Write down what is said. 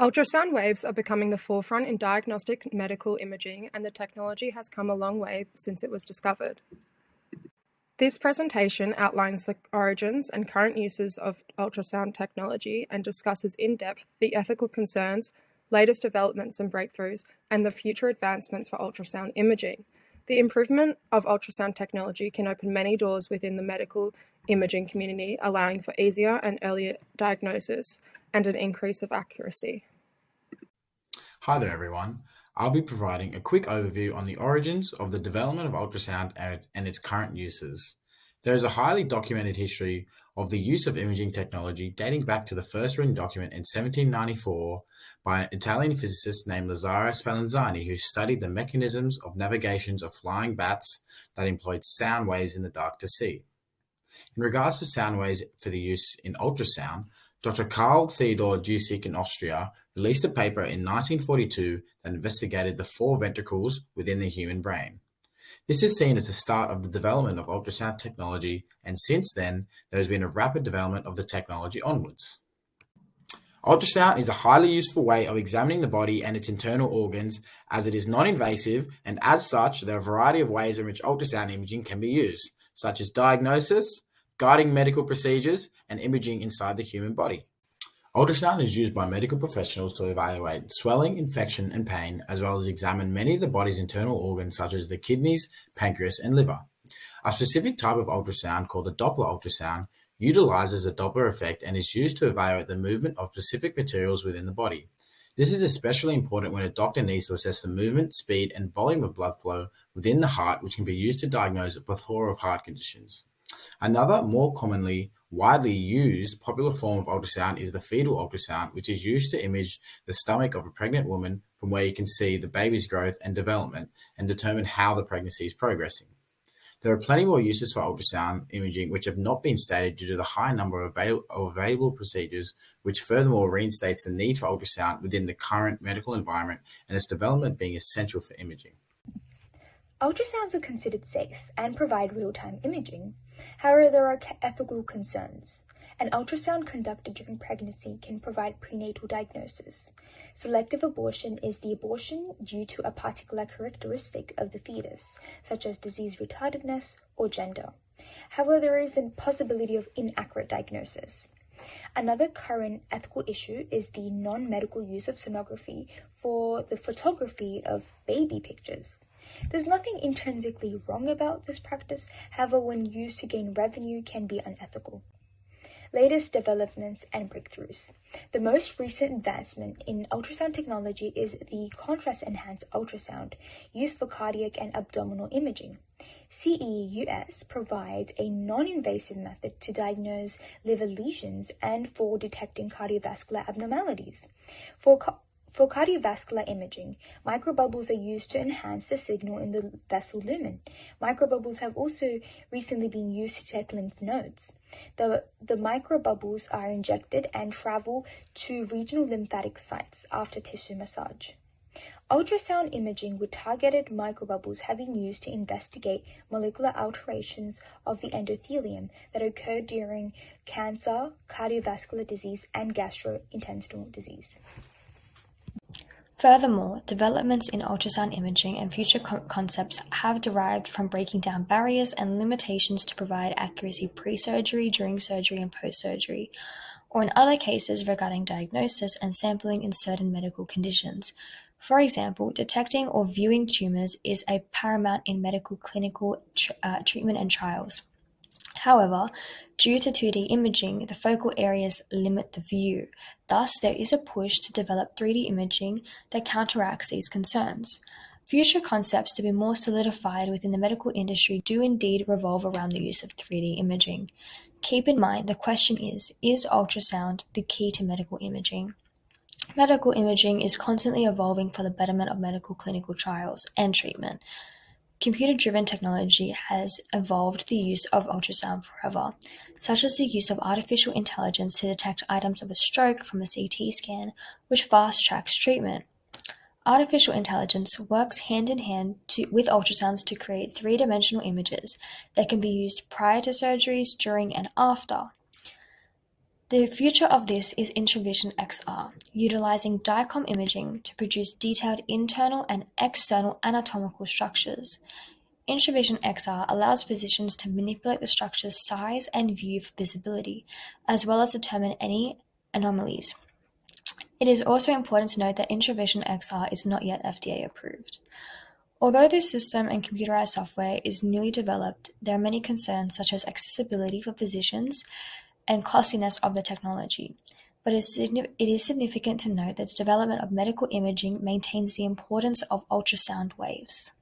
Ultrasound waves are becoming the forefront in diagnostic medical imaging, and the technology has come a long way since it was discovered. This presentation outlines the origins and current uses of ultrasound technology and discusses in depth the ethical concerns, latest developments and breakthroughs, and the future advancements for ultrasound imaging. The improvement of ultrasound technology can open many doors within the medical imaging community, allowing for easier and earlier diagnosis and an increase of accuracy. Hi there everyone. I'll be providing a quick overview on the origins of the development of ultrasound and its current uses. There is a highly documented history of the use of imaging technology dating back to the first written document in 1794 by an Italian physicist named Lazzaro Spallanzani, who studied the mechanisms of navigations of flying bats that employed sound waves in the dark to see. In regards to sound waves for the use in ultrasound, Dr. Carl Theodor Jusic in Austria released a paper in 1942 that investigated the four ventricles within the human brain. This is seen as the start of the development of ultrasound technology, and since then, there has been a rapid development of the technology onwards. Ultrasound is a highly useful way of examining the body and its internal organs, as it is non-invasive, and as such, there are a variety of ways in which ultrasound imaging can be used, such as diagnosis, guiding medical procedures, and imaging inside the human body. Ultrasound is used by medical professionals to evaluate swelling, infection, and pain, as well as examine many of the body's internal organs such as the kidneys, pancreas, and liver. A specific type of ultrasound called the Doppler ultrasound utilizes the Doppler effect and is used to evaluate the movement of specific materials within the body. This is especially important when a doctor needs to assess the movement, speed, and volume of blood flow within the heart, which can be used to diagnose a plethora of heart conditions. Another, more commonly widely used popular form of ultrasound is the fetal ultrasound, which is used to image the stomach of a pregnant woman from where you can see the baby's growth and development and determine how the pregnancy is progressing. There are plenty more uses for ultrasound imaging which have not been stated due to the high number of available procedures, which furthermore reinstates the need for ultrasound within the current medical environment and its development being essential for imaging. Ultrasounds are considered safe and provide real-time imaging. However, there are ethical concerns. An ultrasound conducted during pregnancy can provide prenatal diagnosis. Selective abortion is the abortion due to a particular characteristic of the fetus, such as disease retardedness or gender. However, there is a possibility of inaccurate diagnosis. Another current ethical issue is the non-medical use of sonography for the photography of baby pictures. There's nothing intrinsically wrong about this practice, however, when used to gain revenue, can be unethical. Latest developments and breakthroughs. The most recent advancement in ultrasound technology is the contrast-enhanced ultrasound used for cardiac and abdominal imaging. CEUS provides a non-invasive method to diagnose liver lesions and for detecting cardiovascular abnormalities. For cardiovascular imaging, microbubbles are used to enhance the signal in the vessel lumen. Microbubbles have also recently been used to detect lymph nodes. The microbubbles are injected and travel to regional lymphatic sites after tissue massage. Ultrasound imaging with targeted microbubbles have been used to investigate molecular alterations of the endothelium that occur during cancer, cardiovascular disease, and gastrointestinal disease. Furthermore, developments in ultrasound imaging and future concepts have derived from breaking down barriers and limitations to provide accuracy pre-surgery, during surgery, and post-surgery, or in other cases regarding diagnosis and sampling in certain medical conditions. For example, detecting or viewing tumors is a paramount in medical clinical treatment and trials. However, due to 2D imaging, the focal areas limit the view. Thus, there is a push to develop 3D imaging that counteracts these concerns. Future concepts to be more solidified within the medical industry do indeed revolve around the use of 3D imaging. Keep in mind, the question is ultrasound the key to medical imaging? Medical imaging is constantly evolving for the betterment of medical clinical trials and treatment. Computer-driven technology has evolved the use of ultrasound forever, such as the use of artificial intelligence to detect items of a stroke from a CT scan, which fast-tracks treatment. Artificial intelligence works hand-in-hand with ultrasounds to create three-dimensional images that can be used prior to surgeries, during, and after. The future of this is IntraVision XR, utilizing DICOM imaging to produce detailed internal and external anatomical structures. IntraVision XR allows physicians to manipulate the structure's size and view for visibility, as well as determine any anomalies. It is also important to note that IntraVision XR is not yet FDA approved. Although this system and computerized software is newly developed, there are many concerns such as accessibility for physicians and costliness of the technology. But it is significant to note that the development of medical imaging maintains the importance of ultrasound waves.